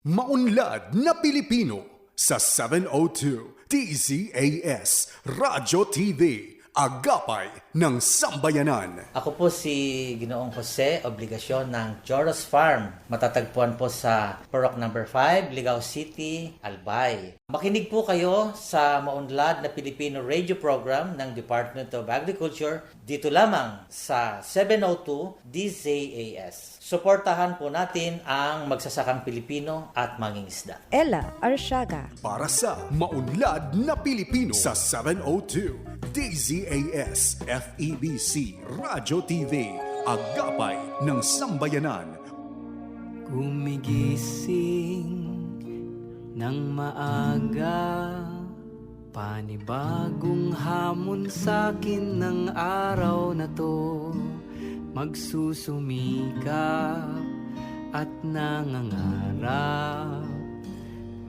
Maunlad na Pilipino sa 702 DZAS Radyo TV, Agapay ng Sambayanan. Ako po si Ginoong Jose Obligasyon ng Joros Farm. Matatagpuan po sa Purok number 5, Ligao City, Albay. Makinig po kayo sa Maunlad na Pilipino radio program ng Department of Agriculture dito lamang sa 702 DZAS. Suportahan po natin ang magsasakang Pilipino at mangingisda. Ella Arsiaga. Para sa Maunlad na Pilipino sa 702 DZAS FEBC Radyo TV, Agapay ng Sambayanan. Gumigising ng maaga, panibagong hamon sa'kin ng araw na to. Magsusumikap at nangangarap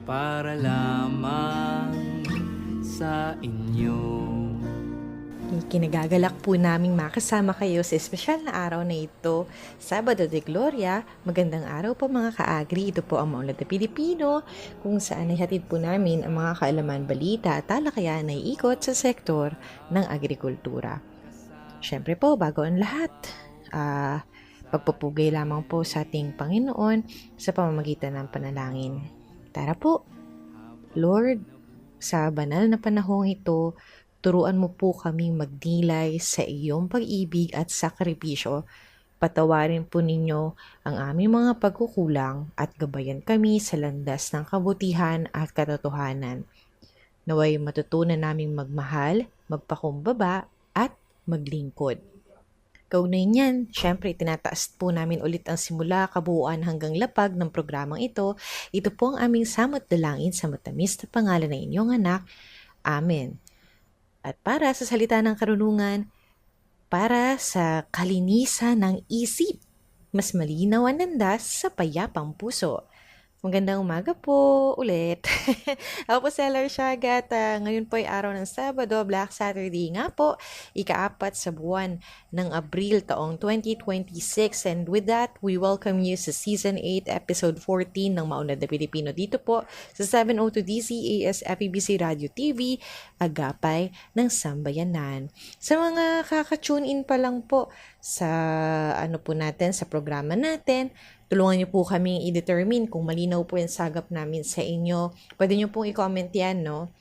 para lamang sa inyo. Kinagagalak po naming makasama kayo sa espesyal na araw na ito, Sabado de Gloria. Magandang araw po mga ka-agri. Ito po ang Maunlad na Pilipino, kung saan ay hatid po namin ang mga kaalaman, balita at talakayan na iikot sa sektor ng agrikultura. Siyempre po, bago ang lahat, pagpupugay lamang po sa ating Panginoon sa pamamagitan ng panalangin. Tara po, Lord, sa banal na panahong ito, turuan mo po kaming magdilay sa iyong pag-ibig at sakripisyo. Patawarin po ninyo ang aming mga pagkukulang at gabayan kami sa landas ng kabutihan at katotohanan. Naway matutunan naming magmahal, magpakumbaba at maglingkod. Kaugnay niyan, syempre tinataas po namin ulit ang simula, kabuuan hanggang lapag ng programang ito. Ito po ang aming samot dalangin sa matamis na pangalan ng inyong anak. Amen. At para sa salita ng karunungan, para sa kalinisan ng isip, mas malinaw ang landas sa payapang puso. Magandang umaga po ulit. Ako po si Ella Arsiaga at ngayon po ay araw ng Sabado, Black Saturday nga po, ika-4 sa buwan ng Abril taong 2026. And with that, we welcome you sa Season 8, Episode 14 ng Maunlad na Pilipino dito po sa 702 DZAS FEBC Radio TV, Agapay ng Sambayanan. Sa mga kaka-tune in pa lang po sa sa programa natin, tulungan niyo po kami i-determine kung malinaw po yung sagap namin sa inyo. Pwede niyo pong i-comment yan, no?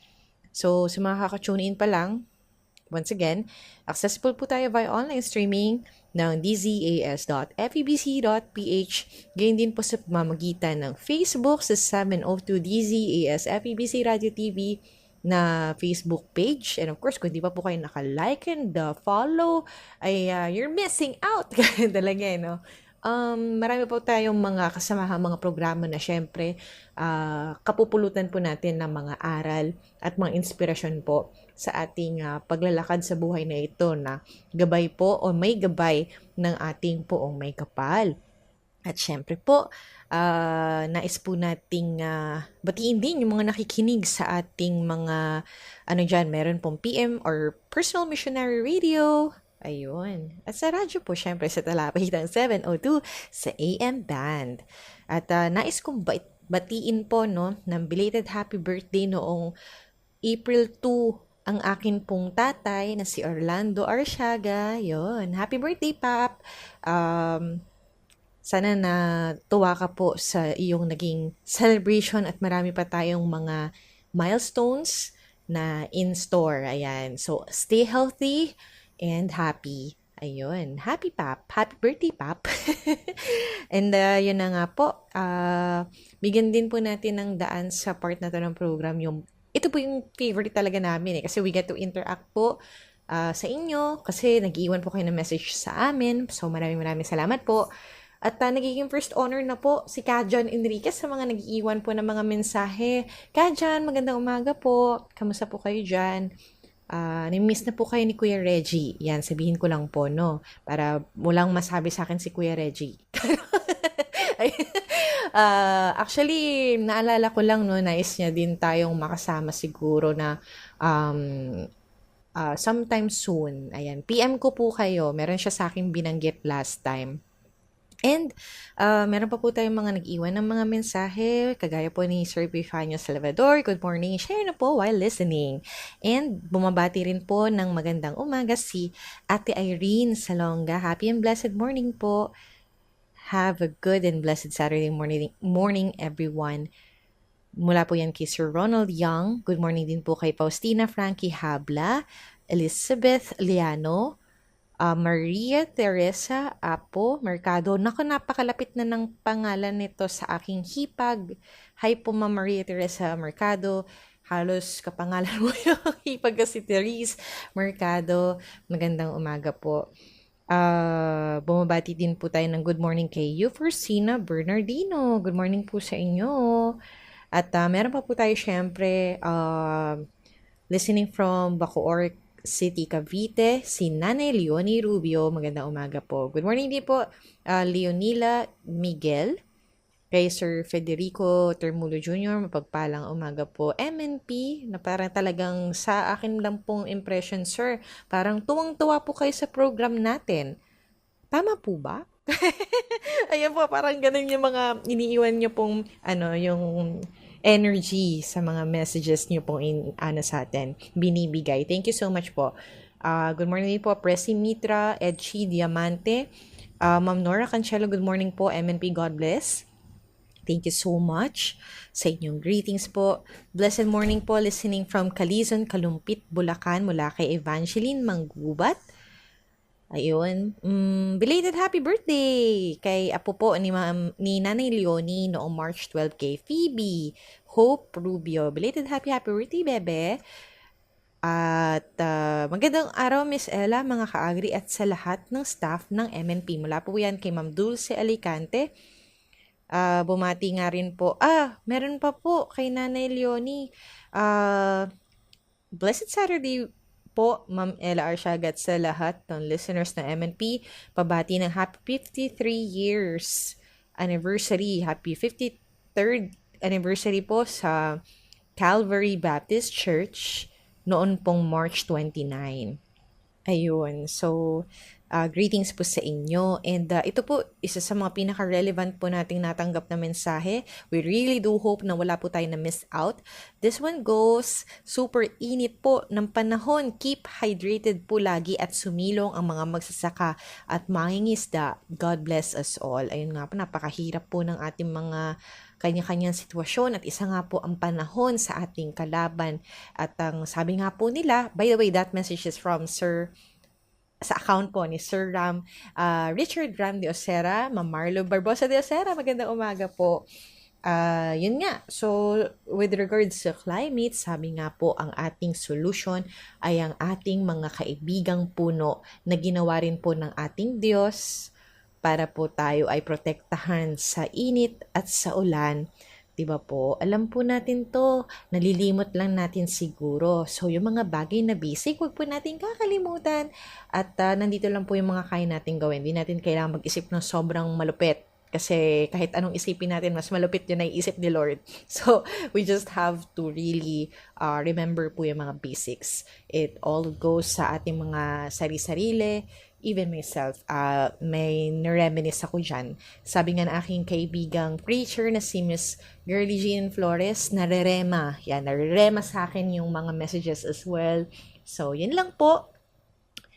So, sa mga kaka-tune in pa lang, once again, accessible po tayo via online streaming ng dzas.febc.ph. Ganyan din po sa pamamagitan ng Facebook sa 702 DZAS FEBC Radio TV na Facebook page. And of course, kung di pa po kayo naka-like and follow, ay you're missing out. Kaya talaga, no? Marami po tayong mga kasamahan, mga programa na syempre kapupulutan po natin ng mga aral at mga inspirasyon po sa ating paglalakad sa buhay na ito na gabay po o may gabay ng ating poong may kapal. At syempre po, nais po nating batiin din yung mga nakikinig sa ating mga meron pong PM or Personal Missionary Radio. Ayun. At sa radyo po, syempre, sa Talapitang 702 sa AM Band. At nais kong batiin po, no, ng belated happy birthday noong April 2 ang akin pong tatay na si Orlando Arsiaga. Yun. Happy birthday, Pap! Sana na tuwa ka po sa iyong naging celebration at marami pa tayong mga milestones na in store. Ayan. So, stay healthy and happy. Ayun. Happy, Pap. Happy birthday, Pap. And yun na nga po. Bigyan din po natin ng daan sa part na to ng program. Ito po yung favorite talaga namin kasi we get to interact po sa inyo kasi nag-iwan po kayo ng message sa amin. So maraming salamat po. At nagiging first honor na po si Kajan Enriquez sa mga nag-iwan po ng mga mensahe. Kajan, magandang umaga po. Kamusta po kayo dyan? Namiss na po kayo ni Kuya Reggie. Yan, sabihin ko lang po, no? Para walang masabi sa akin si Kuya Reggie. Actually, naalala ko lang, no, nais niya din tayong makasama siguro na sometime soon. Ayan, PM ko po kayo. Meron siya sa akin binanggit last time. And meron pa po tayong mga nag-iwan ng mga mensahe, kagaya po ni Sir Epifanio Salvador. Good morning, share na po while listening. And bumabati rin po ng magandang umaga si Ate Irene Salonga. Happy and blessed morning po. Have a good and blessed Saturday morning everyone. Mula po yan kay Sir Ronald Young. Good morning din po kay Faustina Frankie Habla, Elizabeth Liano, Maria Teresa Apo Mercado. Naku, napakalapit na ng pangalan nito sa aking hipag. Hi po, Ma'am Maria Teresa Mercado. Halos kapangalan mo yung hipag kasi Therese Mercado. Magandang umaga po. Bumabati din po tayo ng good morning kay Euforsina Bernardino. Good morning po sa inyo. At meron pa po tayo syempre listening from Bacoor City, Cavite, si Nanay Leonie Rubio. Magandang umaga po. Good morning din po, Leonila Miguel. Kay Sir Federico Termulo Jr., mapagpalang umaga po. MNP, na parang talagang sa akin lang pong impression, sir. Parang tuwang-tuwa po kayo sa program natin. Tama po ba? Ayan po, parang ganun yung mga iniiwan nyo pong, yung energy sa mga messages nyo pong sa atin, binibigay. Thank you so much po. Good morning po, Presi Mitra, Edchi Diamante, Ma'am Nora Cancelo, good morning po, MNP, God bless. Thank you so much sa inyong greetings po. Blessed morning po, listening from Calizon, Kalumpit, Bulacan, mula kay Evangeline Manggubat. Ayun, belated happy birthday kay apo po ni Nanay Leonie noong March 12 kay Phoebe Hope Rubio. Belated happy birthday, bebe. At magandang araw, Miss Ella, mga kaagri at sa lahat ng staff ng MNP. Mula po yan kay Ma'am Dulce Alicante. Bumati nga rin po. Meron pa po kay Nanay Leonie. Blessed Saturday po, Ma'am Ella Arsiaga, at sa lahat ng listeners ng MNP. Pabati ng happy 53 years anniversary. Happy 53rd anniversary po sa Calvary Baptist Church noon pong March 29. Ayun. So, greetings po sa inyo. And ito po, isa sa mga pinaka-relevant po nating natanggap na mensahe. We really do hope na wala po tayo na miss out. This one goes, super init po ng panahon. Keep hydrated po lagi at sumilong ang mga magsasaka at mangingisda. God bless us all. Ayun nga po, napakahirap po ng ating mga kanya-kanyang sitwasyon at isa nga po ang panahon sa ating kalaban. At ang sabi nga po nila, by the way, that message is from sa account po ni Sir Richard Ram de Osera, Ma'am Marlo Barbosa de Osera. Magandang umaga po. Yun nga. So, with regards to climate, sabi nga po, ang ating solution ay ang ating mga kaibigang puno na ginawa rin po ng ating Diyos para po tayo ay protektahan sa init at sa ulan. Diba po? Alam po natin to. Nalilimot lang natin siguro. So, yung mga bagay na basic, huwag po natin kakalimutan. At nandito lang po yung mga kaya natin gawin. Hindi natin kailangan mag-isip ng sobrang malupit. Kasi kahit anong isipin natin, mas malupit yun ay isip ni Lord. So, we just have to really remember po yung mga basics. It all goes sa ating mga sari-sarili. Even myself, may nareminis ako dyan. Sabi nga ng aking kaibigang preacher na si Miss Girlie Jean Flores, narerema. Yan, narerema sa akin yung mga messages as well. So, yun lang po.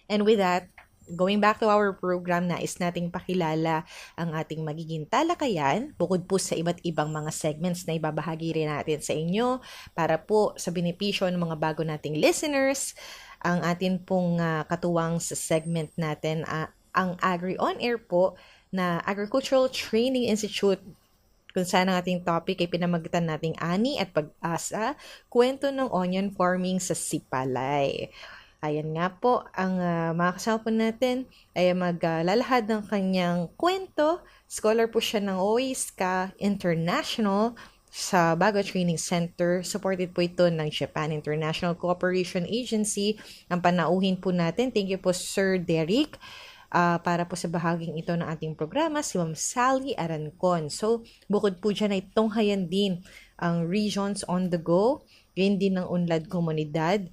And with that, going back to our program, nais nating pakilala ang ating magiging talakayan, bukod po sa iba't ibang mga segments na ibabahagi rin natin sa inyo para po sa benepisyo ng mga bago nating listeners. Ang atin pong katuwang sa segment natin, ang Agri On Air po na Agricultural Training Institute, kung saan ang ating topic ay pinamagitan nating ani at pag-asa, kwento ng onion farming sa Sipalay. Ayan nga po, ang mga kasama po natin ay maglalahad ng kanyang kwento. Scholar po siya ng OISCA International sa Bago Training Center. Supported po ito ng Japan International Cooperation Agency. Ang panauhin po natin, thank you po Sir Derek, para po sa bahaging ito ng ating programa, si Ma'am Sally Arancon. So, bukod po dyan ay tunghayan din ang Regions on the Go. Yun din ng Unlad Komunidad.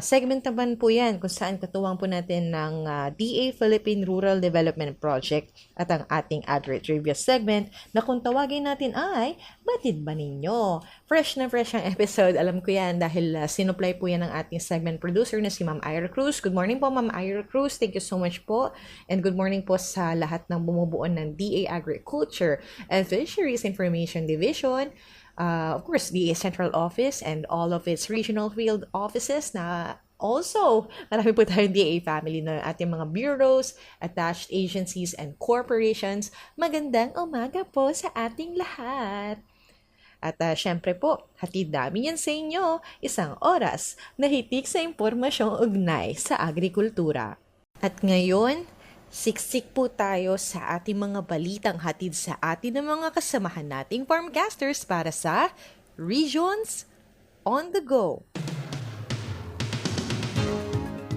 Segment naman po yan kung saan katuwang po natin ng DA Philippine Rural Development Project at ang ating Advert Trivia segment na kung tawagin natin ay Batid ba ninyo? Fresh na fresh ang episode. Alam ko yan dahil sinupply po yan ng ating segment producer na si Ma'am Ira Cruz. Good morning po, Ma'am Ira Cruz. Thank you so much po. And good morning po sa lahat ng bumubuo ng DA Agriculture and Fisheries Information Division. Of course, DA Central Office and all of its regional field offices na also, marami po tayong DA family na ating mga bureaus, attached agencies, and corporations. Magandang umaga po sa ating lahat. At syempre po, hatid namin yan sa inyo, isang oras na hitik sa impormasyong ugnay sa agrikultura. At ngayon, siksik po tayo sa ating mga balitang hatid sa atin ng mga kasamahan nating farmcasters para sa Regions on the Go.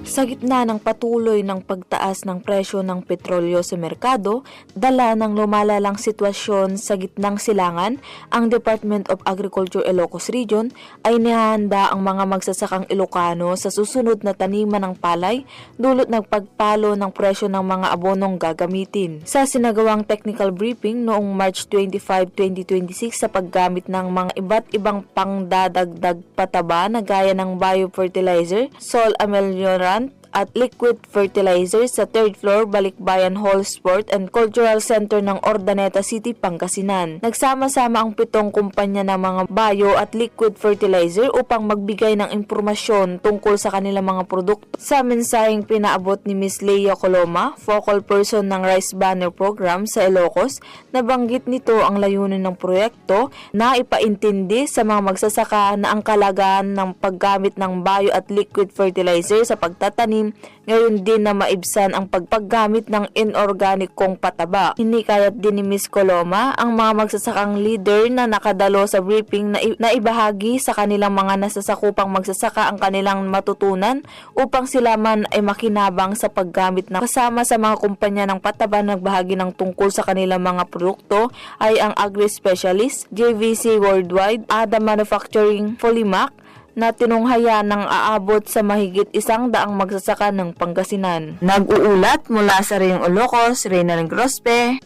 Sa gitna ng patuloy ng pagtaas ng presyo ng petrolyo sa merkado, dala ng lumalalang sitwasyon sa gitnang silangan, ang Department of Agriculture Ilocos Region ay nihahanda ang mga magsasakang Ilocano sa susunod na taniman ng palay dulot ng pagpalo ng presyo ng mga abonong gagamitin. Sa sinagawang technical briefing noong March 25, 2026 sa paggamit ng mga iba't ibang pangdadagdag pataba na gaya ng biofertilizer, soil amelioratant, at liquid fertilizer sa 3rd floor Balikbayan Hall Sport and Cultural Center ng Ordaneta City, Pangasinan. Nagsama-sama ang 7 kumpanya ng mga bio at liquid fertilizer upang magbigay ng impormasyon tungkol sa kanilang mga produkto. Sa mensaheng pinaabot ni Ms. Leia Coloma, focal person ng Rice Banner Program sa Ilocos, nabanggit nito ang layunin ng proyekto na ipaintindi sa mga magsasaka na ang kalagahan ng paggamit ng bio at liquid fertilizer sa pagtatanim, ngayon din na maibsan ang paggamit ng inorganikong pataba. Hinikayat din ni Ms. Coloma ang mga magsasakang leader na nakadalo sa briefing na ibahagi sa kanilang mga nasasakupang magsasaka ang kanilang matutunan upang sila man ay makinabang sa paggamit ng kasama sa mga kumpanya ng pataba na nagbahagi ng tungkol sa kanilang mga produkto ay ang Agri-Specialist, JVC Worldwide, Ada Manufacturing, Folimac, na tinunghaya ng aabot sa mahigit 100 magsasaka ng Pangasinan. Nag-uulat mula sa Rayong Ilocos, Reynald Grospe.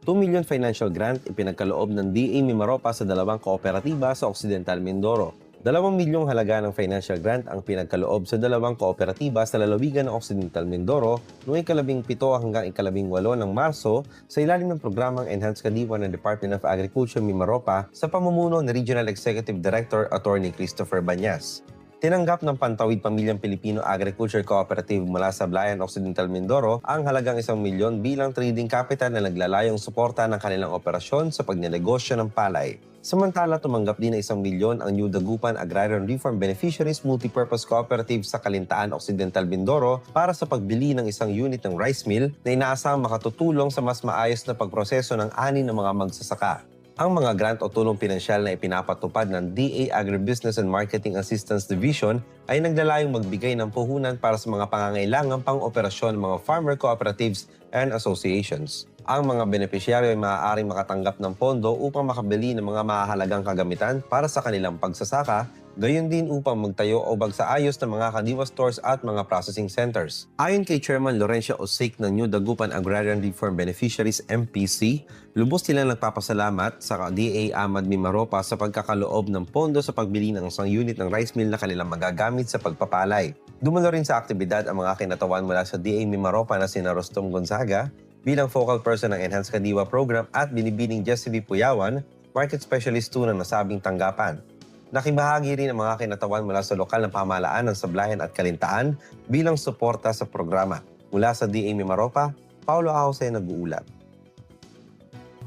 2 million financial grant ipinagkaloob ng DA Mimaropa sa 2 kooperatiba sa Occidental Mindoro. 2 milyong halaga ng financial grant ang pinagkaloob sa 2 kooperatiba sa lalawigan ng Occidental Mindoro noong 17 hanggang 18 ng Marso sa ilalim ng programang Enhanced Kadiwa ng Department of Agriculture Mimaropa sa pamumuno ni Regional Executive Director Attorney Christopher Banyas. Tinanggap ng Pantawid Pamilyang Pilipino Agriculture Cooperative mula sa Blayan Occidental Mindoro ang halagang 1 milyon bilang trading capital na naglalayong suporta ng kanilang operasyon sa pagnenegosyo ng palay. Samantala, tumanggap din ng 1 milyon ang New Dagupan Agrarian Reform Beneficiaries Multipurpose Cooperative sa Kalintaan Occidental Mindoro para sa pagbili ng isang unit ng rice mill na inaasang makatutulong sa mas maayos na pagproseso ng ani ng mga magsasaka. Ang mga grant o tulong pinansyal na ipinapatupad ng DA Agribusiness and Marketing Assistance Division ay naglalayong magbigay ng puhunan para sa mga pangangailangang pang-operasyon ng mga farmer cooperatives and associations. Ang mga benepisyaryo ay maaaring makatanggap ng pondo upang makabili ng mga mahalagang kagamitan para sa kanilang pagsasaka, gayon din upang magtayo o magsaayos ng mga kadiwa stores at mga processing centers. Ayon kay Chairman Laurencio Osik ng New Dagupan Agrarian Reform Beneficiaries MPC, lubos silang nagpapasalamat sa DA Ahmad Mimaropa sa pagkakaloob ng pondo sa pagbili ng isang unit ng rice mill na kanilang magagamit sa pagpapalay. Dumalo rin sa aktibidad ang mga kinatawan mula sa DA Mimaropa na sina Rostom Gonzaga bilang focal person ng Enhanced Kadiwa Program at binibining Jesse Puyawan, Market Specialist 2 ng nasabing tanggapan. Nakibahagi rin ang mga kinatawan mula sa lokal na pamahalaan ng Sablayan at Kalintaan bilang suporta sa programa. Mula sa DA Mimaropa, Paulo Ahose nag-uulat.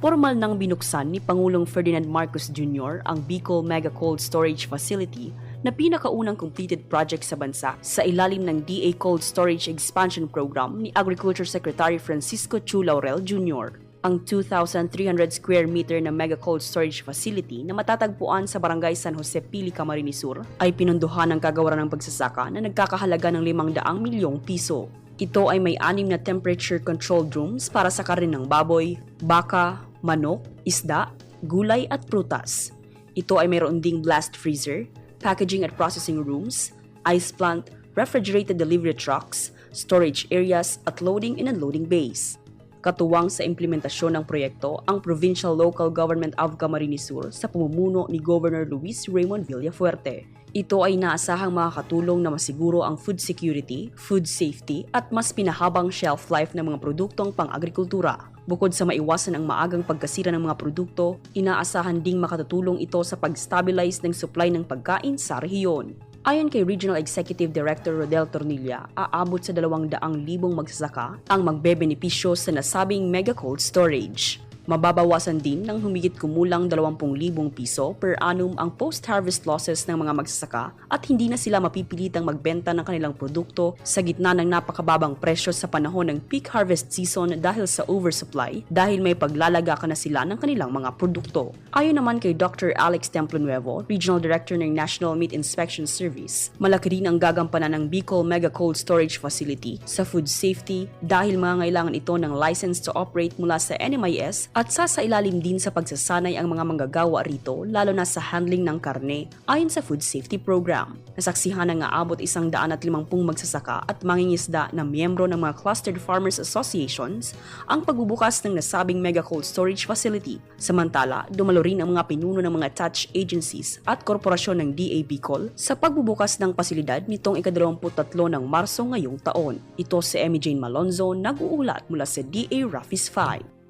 Formal nang binuksan ni Pangulong Ferdinand Marcos Jr. ang Bicol Mega Cold Storage Facility na pinakaunang completed project sa bansa sa ilalim ng DA Cold Storage Expansion Program ni Agriculture Secretary Francisco Chu Laurel Jr. Ang 2,300 square meter na Mega Cold Storage Facility na matatagpuan sa Barangay San Jose Pili, Camarines Sur ay pinondohan ng kagawaran ng pagsasaka na nagkakahalaga ng 500 milyong piso. Ito ay may 6 na temperature-controlled rooms para sa karne ng baboy, baka, manok, isda, gulay at prutas. Ito ay mayroon ding blast freezer, packaging at processing rooms, ice plant, refrigerated delivery trucks, storage areas at loading and unloading bays. Katuwang sa implementasyon ng proyekto ang Provincial Local Government of Camarines Sur sa pamumuno ni Governor Luis Raymond Villafuerte. Ito ay inaasahang makakatulong na masiguro ang food security, food safety at mas pinahabang shelf life ng mga produktong pang-agrikultura. Bukod sa maiwasan ang maagang pagkasira ng mga produkto, inaasahan ding makatutulong ito sa pag-stabilize ng supply ng pagkain sa rehiyon. Ayon kay Regional Executive Director Rodel Tornilla, aabot sa 200,000 magsasaka ang magbebenepisyo sa nasabing mega cold storage. Mababawasan din ng humigit kumulang 20,000 piso per annum ang post-harvest losses ng mga magsasaka at hindi na sila mapipilitang magbenta ng kanilang produkto sa gitna ng napakababang presyo sa panahon ng peak harvest season dahil sa oversupply dahil may paglalagaka na sila ng kanilang mga produkto. Ayon naman kay Dr. Alex Templonuevo, Regional Director ng National Meat Inspection Service, malaki rin ang gagampanan ng Bicol Mega Cold Storage Facility sa food safety dahil mangangailangan ito ng license to operate mula sa NMIS at sasailalim din sa pagsasanay ang mga manggagawa rito lalo na sa handling ng karne ayon sa Food Safety Program. Nasaksihan na aabot 150 magsasaka at mangingisda na miyembro ng mga Clustered Farmers Associations ang pagbubukas ng nasabing Mega Cold Storage Facility. Samantala, dumalo rin ang mga pinuno ng mga attached agencies at korporasyon ng DA Bicol sa pagbubukas ng pasilidad nitong ika-23 ng Marso ngayong taon. Ito si Emmy Jane Malonzo, nag-uulat mula sa DA Rafis 5.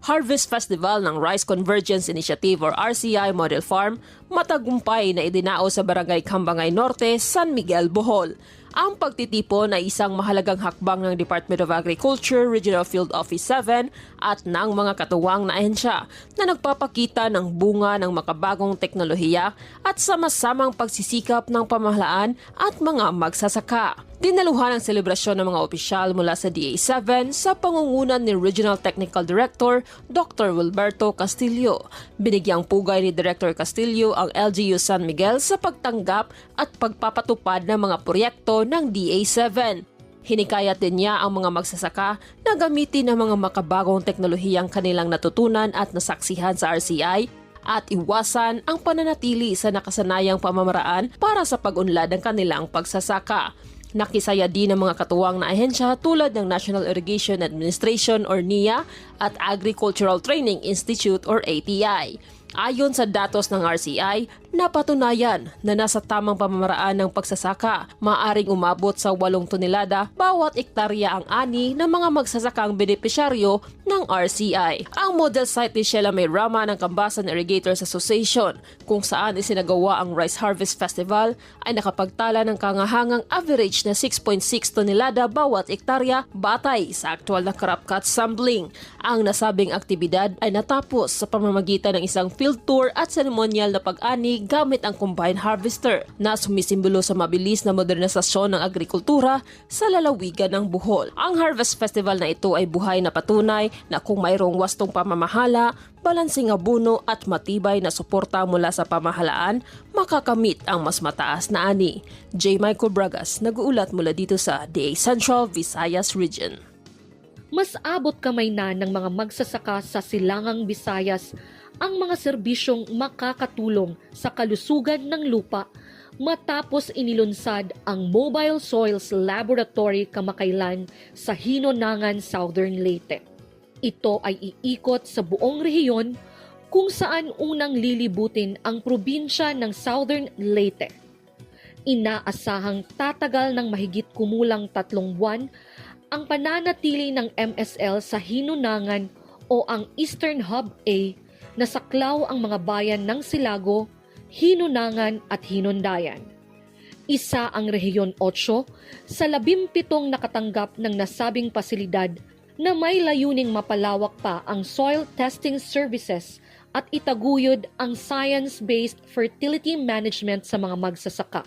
Harvest Festival ng Rice Convergence Initiative or RCI Model Farm matagumpay na idinao sa Barangay Cambangay Norte, San Miguel, Bohol. Ang pagtitipon ay isang mahalagang hakbang ng Department of Agriculture, Regional Field Office 7 at ng mga katuwang na ahensya na nagpapakita ng bunga ng makabagong teknolohiya at sama-samang pagsisikap ng pamahalaan at mga magsasaka. Dinaluhan ang selebrasyon ng mga opisyal mula sa DA7 sa pangungunan ni Regional Technical Director Dr. Wilberto Castillo. Binigyang pugay ni Director Castillo ang LGU San Miguel sa pagtanggap at pagpapatupad ng mga proyekto ng DA7. Hinikayat din niya ang mga magsasaka na gamitin ang mga makabagong teknolohiyang kanilang natutunan at nasaksihan sa RCI at iwasan ang pananatili sa nakasanayang pamamaraan para sa pag-unlad ng kanilang pagsasaka. Nakisaya din ang mga katuwang na ahensya tulad ng National Irrigation Administration or NIA at Agricultural Training Institute or ATI. Ayon sa datos ng RCI, napatunayan na nasa tamang pamamaraan ng pagsasaka, maaring umabot sa 8 tonelada bawat ektarya ang ani ng mga magsasakang benepisyaryo ng RCI. Ang model site ni Sheila May Rama ng Cambasan Irrigators Association, kung saan isinagawa ang Rice Harvest Festival, ay nakapagtala ng kangahangang average na 6.6 tonelada bawat ektarya batay sa aktual na crop cut sampling. Ang nasabing aktibidad ay natapos sa pamamagitan ng isang field tour at seremonyal na pag-ani gamit ang combine harvester na sumisimbolo sa mabilis na modernisasyon ng agrikultura sa lalawigan ng Bohol. Ang Harvest Festival na ito ay buhay na patunay na kung mayroong wastong pamamahala, balansing abono at matibay na suporta mula sa pamahalaan, makakamit ang mas mataas na ani. J. Michael Bragas, nag-uulat mula dito sa DA Central Visayas Region. Mas abot kamay na ng mga magsasaka sa Silangang Visayas ang mga serbisyong makakatulong sa kalusugan ng lupa matapos inilunsad ang Mobile Soils Laboratory kamakailan sa Hinonangan, Southern Leyte. Ito ay iikot sa buong rehiyon kung saan unang lilibutin ang probinsya ng Southern Leyte. Inaasahang tatagal ng mahigit kumulang 3 buwan ang pananatili ng MSL sa Hinonangan o ang Eastern Hub A na saklaw ang mga bayan ng Silago, Hinonangan at Hinondayan. Isa ang Rehiyon 8 sa 17 nakatanggap ng nasabing pasilidad na may layuning mapalawak pa ang soil testing services at itaguyod ang science-based fertility management sa mga magsasaka.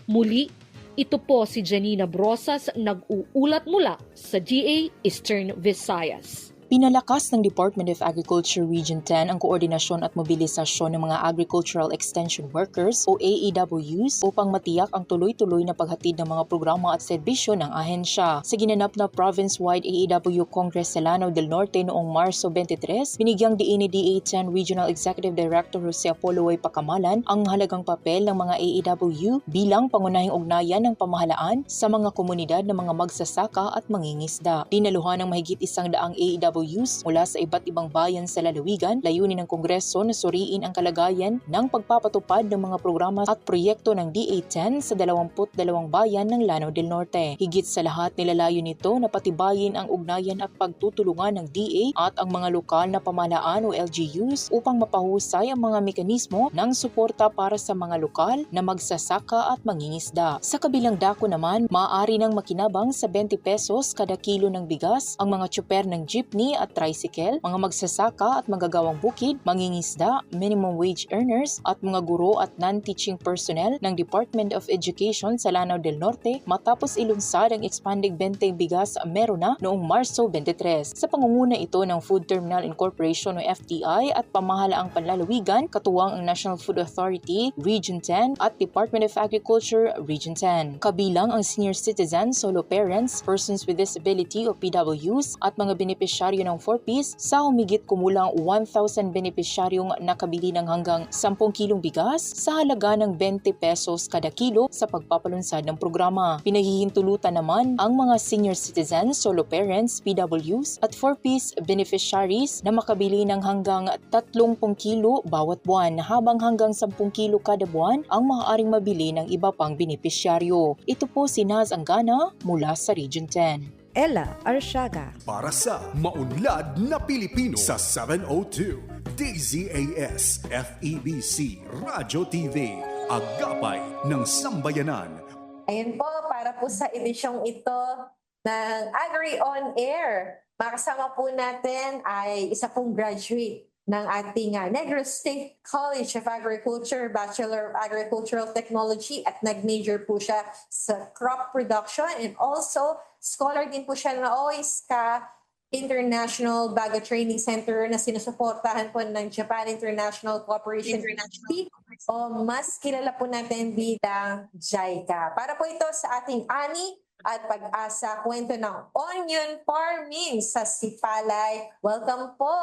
Muli, ito po si Janina Brosas nag-uulat mula sa DA Eastern Visayas. Pinalakas ng Department of Agriculture Region 10 ang koordinasyon at mobilisasyon ng mga Agricultural Extension Workers o AEWs upang matiyak ang tuloy-tuloy na paghatid ng mga programa at serbisyo ng ahensya. Sa ginanap na province-wide AEW Congress sa Lanao del Norte noong Marso 23, binigyang diin ni DA10 Regional Executive Director Jose Apoloy Pacamalan ang mahalagang papel ng mga AEW bilang pangunahing ugnayan ng pamahalaan sa mga komunidad ng mga magsasaka at mangingisda. Dinaluhan ng mahigit 100 AEWs mula sa iba't ibang bayan sa lalawigan, layunin ng Kongreso na suriin ang kalagayan ng pagpapatupad ng mga programa at proyekto ng DA10 sa 22 bayan ng Lanao del Norte. Higit sa lahat, nilalayo nito na patibayin ang ugnayan at pagtutulungan ng DA at ang mga lokal na pamahalaan o LGUs upang mapahusay ang mga mekanismo ng suporta para sa mga lokal na magsasaka at mangingisda. Sa kabilang dako naman, maaari nang makinabang sa 20 pesos kada kilo ng bigas ang mga tsuper ng jeepney at tricycle, mga magsasaka at manggagawang bukid, mangingisda, minimum wage earners at mga guro at non-teaching personnel ng Department of Education sa Lanao del Norte matapos ilunsad ang expanded 20 bigas Merona noong Marso 23. Sa pangunguna ito ng Food Terminal Incorporation o FTI at pamahalaang panlalawigan, katuwang ang National Food Authority Region 10 at Department of Agriculture Region 10. Kabilang ang senior citizens, solo parents, persons with disability o PWs at mga benepisyaryo ng 4Ps sa humigit kumulang 1,000 benepisyaryong nakabili ng hanggang 10 kilong bigas sa halaga ng 20 pesos kada kilo sa pagpapalunsad ng programa. Pinahihintulutan naman ang mga senior citizens, solo parents, PWs at 4Ps beneficiaries na makabili ng hanggang 30 kilo bawat buwan habang hanggang 10 kilo kada buwan ang maaaring mabili ng iba pang benepisyaryo. Ito po si Naz Angana mula sa Region 10. Ella Arsiaga. Para sa Maunlad na Pilipino sa 702 DZAS FEBC Radyo TV, Agapay ng Sambayanan. Ayan po, para po sa edisyong ito ng Agri On Air. Makasama po natin ay isa pong graduate ng ating Negros State College of Agriculture, Bachelor of Agricultural Technology at nag-major po siya sa crop production and also scholar din po siya ng OISCA International Baga Training Center na sinusuportahan po ng Japan International Cooperation o mas kilala po natin bilang JICA. Para po ito sa ating ani at pag-asa kwento ng onion farming sa Sipalay. Welcome po,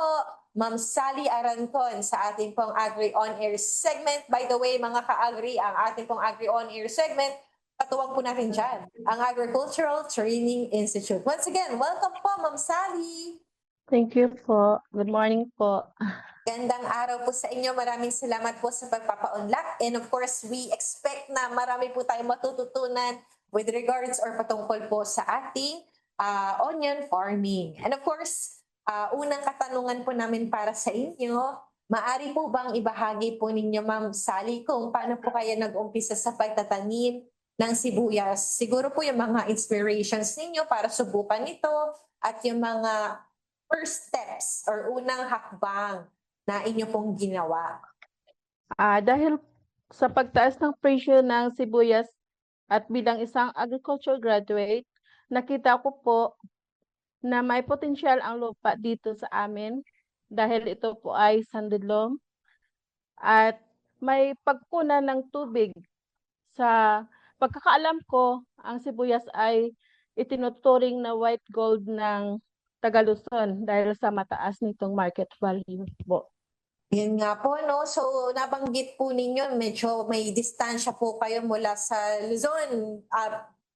Ma'am Sally Arancon sa ating pong Agri On Air segment. By the way, mga ka-agri, ang ating pong Agri On Air segment, patuwag po natin dyan, ang Agricultural Training Institute. Once again, welcome po, Ma'am Sally. Thank you po. Good morning po. Gandang araw po sa inyo. Maraming salamat po sa pagpapaunlak. And of course, we expect na marami po tayong matututunan with regards or patungkol po sa ating onion farming. And of course, unang katanungan po namin para sa inyo, maari po bang ibahagi po ninyo, Ma'am Sally, kung paano po kayo nag-umpisa sa pagtatanim ng sibuyas? Siguro po yung mga inspirations ninyo para subukan ito at yung mga first steps or unang hakbang na inyo pong ginawa. Dahil sa pagtaas ng presyo ng sibuyas at bilang isang agriculture graduate, nakita ko po na may potensyal ang lupa dito sa amin dahil ito po ay sandilom at may pagkunan ng tubig. Sa pagkakaalam ko, ang sibuyas ay itinuturing na white gold ng Taga-Luzon dahil sa mataas nitong market value po. Yun nga po, no? So, nabanggit po ninyo, medyo may distansya po kayo mula sa Luzon.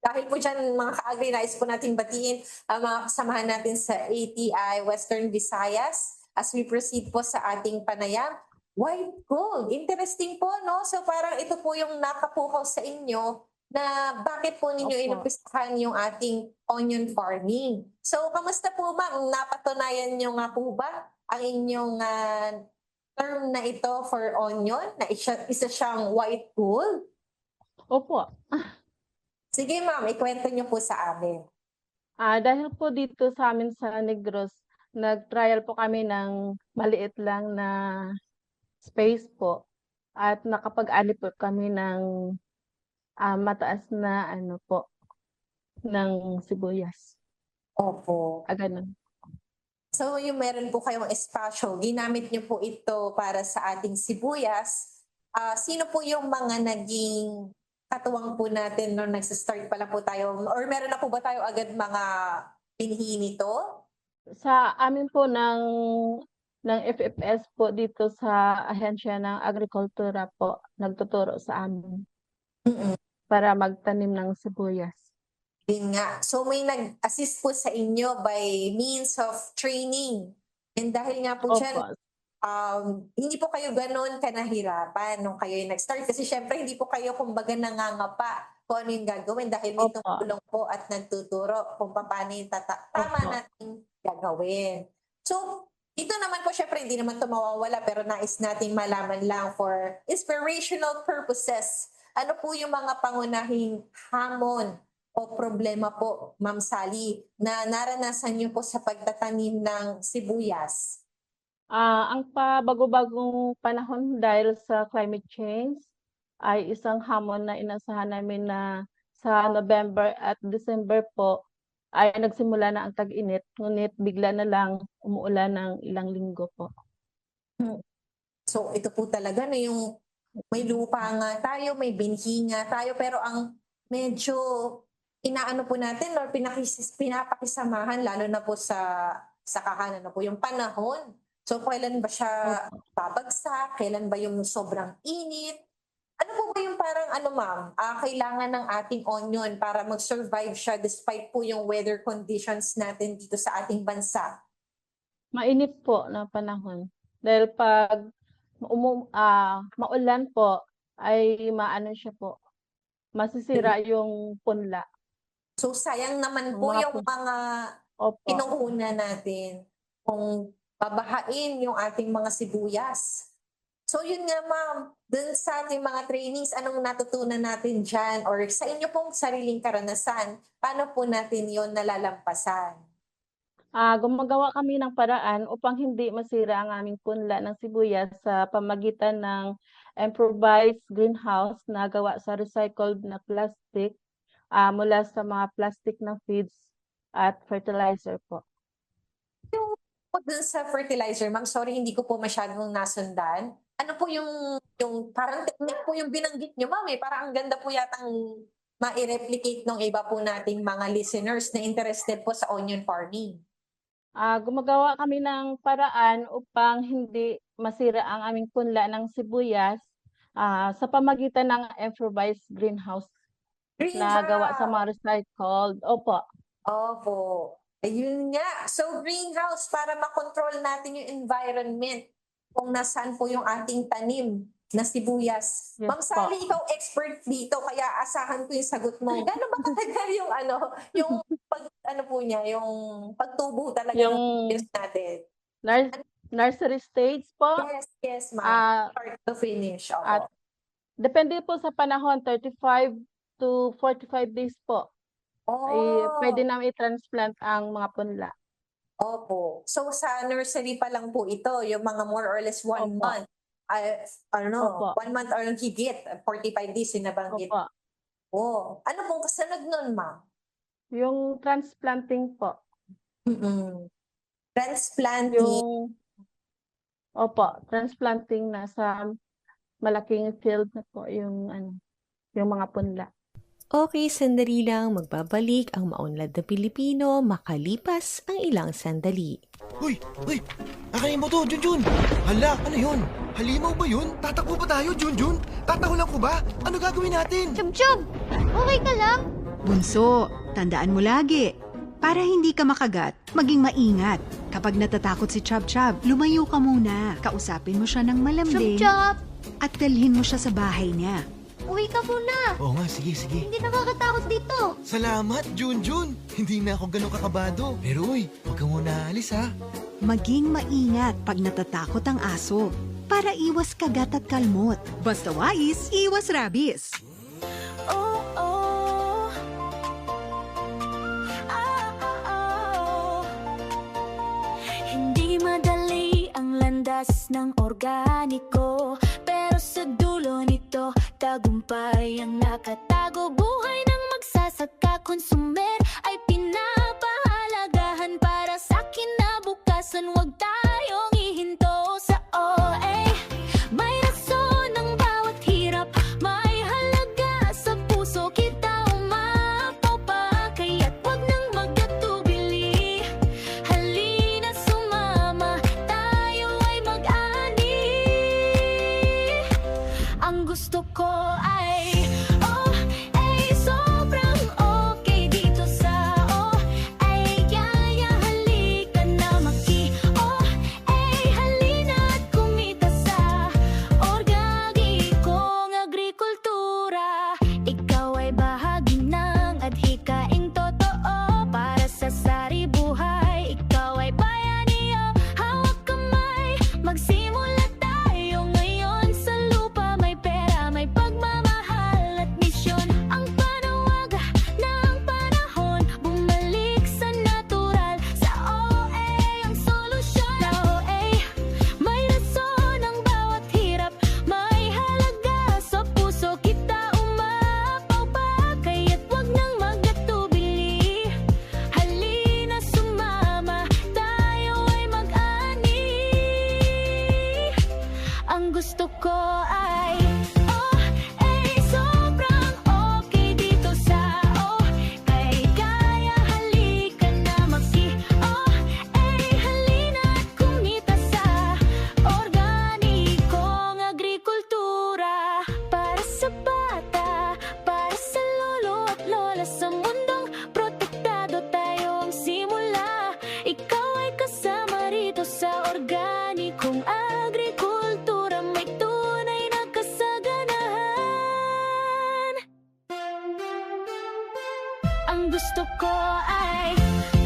Dahil po dyan, mga ka-agri, nais po natin batiin ang mga kasamahan natin sa ATI Western Visayas as we proceed po sa ating panayam. White gold. Interesting po, no? So, parang ito po yung nakapukaw sa inyo na bakit po ninyo inumpisahan yung ating onion farming. So, kamusta po, ma'am? Napatunayan nyo nga po ba ang inyong term na ito for onion, na isa siyang white gold? Opo. Sige ma'am, ikwento niyo po sa amin. Dahil po dito sa amin sa Negros, nag-trial po kami ng maliit lang na space po at nakapag-ani po kami ng mataas na ng sibuyas. Opo. Ganun. So yung meron po kayong espasyo, ginamit niyo po ito para sa ating sibuyas. Sino po yung mga naging katuwang po natin nung nagsistart pa lang po tayo? Or meron na po ba tayo agad mga pinhi nito? Sa amin po ng FFS po dito sa Ahensya ng Agrikultura po, nagtuturo sa amin para magtanim ng sibuyas. Din nga. So may nag-assist po sa inyo by means of training. And dahil nga po dyan, Opo. hindi po kayo ganun kanahirapan nung kayo yung nag-start. Kasi syempre hindi po kayo kumbaga nangangapa kung ano yung gagawin dahil may Opo. tumulong po at nagtuturo kung paano yung tama Opo. natin gagawin. So, dito naman po syempre hindi naman ito mawawala pero nais nating malaman lang for inspirational purposes. Ano po yung mga pangunahing hamon o problema po, Ma'am Sally, na naranasan niyo po sa pagtatanim ng sibuyas? Ang pabago-bagong panahon dahil sa climate change ay isang hamon na inasahan namin na sa November at December po ay nagsimula na ang tag-init, ngunit bigla na lang umuulan ng ilang linggo po. So ito po talaga na yung may lupa nga tayo, may binhi nga tayo, pero ang medyo inaano po natin or pinapakisamahan lalo na po sa kahanan na po yung panahon. So kailan ba siya babagsak? Kailan ba yung sobrang init? Ano po ba yung parang ma'am, kailangan ng ating onion para mag-survive siya despite po yung weather conditions natin dito sa ating bansa? Mainit po na panahon. Dahil pag maulan po ay maano siya po, masisira yung punla. So sayang naman po yung mga pinuuna natin kung babahain yung ating mga sibuyas. So yun nga ma'am, dun sa ating mga trainings, anong natutunan natin dyan? Or sa inyo pong sariling karanasan, paano po natin yun nalalampasan? Gumagawa kami ng paraan upang hindi masira ang aming punla ng sibuyas sa pamagitan ng improvised greenhouse na gawa sa recycled na plastic mula sa mga plastic na feeds at fertilizer po. Dun sa fertilizer, ma'am, sorry hindi ko po masyadong nasundan. Ano po yung parang technique po yung binanggit nyo, ma'am, parang ang ganda po yatang ma-replicate ng iba po nating mga listeners na interested po sa onion farming. Gumagawa kami ng paraan upang hindi masira ang aming punla ng sibuyas sa pamagitan ng improvised greenhouse na gawa sa mga recycled. Opo. Opo. Ayun nga. So greenhouse para makontrol natin yung environment kung nasaan po yung ating tanim na sibuyas. Yes, Ma'am Sally, ikaw expert dito kaya asahan ko yung sagot mo. Gano'n ba katagal yung yung yung pagtubo talaga ng sibuyas natin? Nursery stage po? Yes, ma'am. Start to finish. At depende po sa panahon, 35 to 45 days po. Pwede namin i-transplant ang mga punla. Opo. So sa nursery pa lang po ito, yung mga more or less 1 month. 1 month or higit, 45 days yung nabanggit. Opo. Ano pong kasunod nun, ma'am? Yung transplanting po. Transplanting? Transplanting na sa malaking field na po yung mga punla. Okay, sandali lang, magbabalik ang maunlad na Pilipino makalipas ang ilang sandali. Uy! Akayin mo to, Junjun! Hala, ano yun? Halimaw ba yun? Tatakbo ba tayo, Junjun? Tatahulan ko ba? Ano gagawin natin? Chub-chub! Okay ka lang? Bunso, tandaan mo lagi. Para hindi ka makagat, maging maingat. Kapag natatakot si Chub-chub, lumayo ka muna. Kausapin mo siya ng malambing. Chub-chub! At dalhin mo siya sa bahay niya. Uwi ka muna! Oo nga, sige. Hindi nakakatakot dito. Salamat, Junjun! Hindi na ako ganun kakabado. Pero uy, huwag ka muna alis ha. Maging maingat pag natatakot ang aso. Para iwas kagat at kalmot. Basta wais, iwas rabies. Hindi madali ang landas ng organiko, pero sa dulo nito, tagumpay ang nakatago. Buhay ng magsasaka, konsumer ay pinapahalagahan para sa kinabukasan. Ang gusto ko ay oh, ay sobrang okay dito sa oh, ay yaya halika na maki oh, ay halina't kumita sa organikong agrikultura. Ikaw ay bahagi ng adhikaing totoo para sa sari buhay. Ikaw ay bayaniyo, hawak kamay, magsimula tayo ngayon sa lupa. May pera, may pagmamahal at misyon. Ang panawag ng panahon, bumalik sa natural. Sa OA ang solusyon. Sa OA, may rason ang bawat hirap. May halaga sa puso kita umapaw pa. Kaya't wag nang magatubili. Halina sumama, tayo ay mag-ani. Ang gusto ko ay oh, ay sobrang okay dito sa oh, kay kaya halika na maki oh, ay halina't kumita sa organikong agrikultura. Para sa bata, para sa lolo at lola, sa mundong protektado tayo ang simula. Ikaw ay kasama rito sa organikong agrikultura. May tunay na kasaganahan. Ang gusto ko ay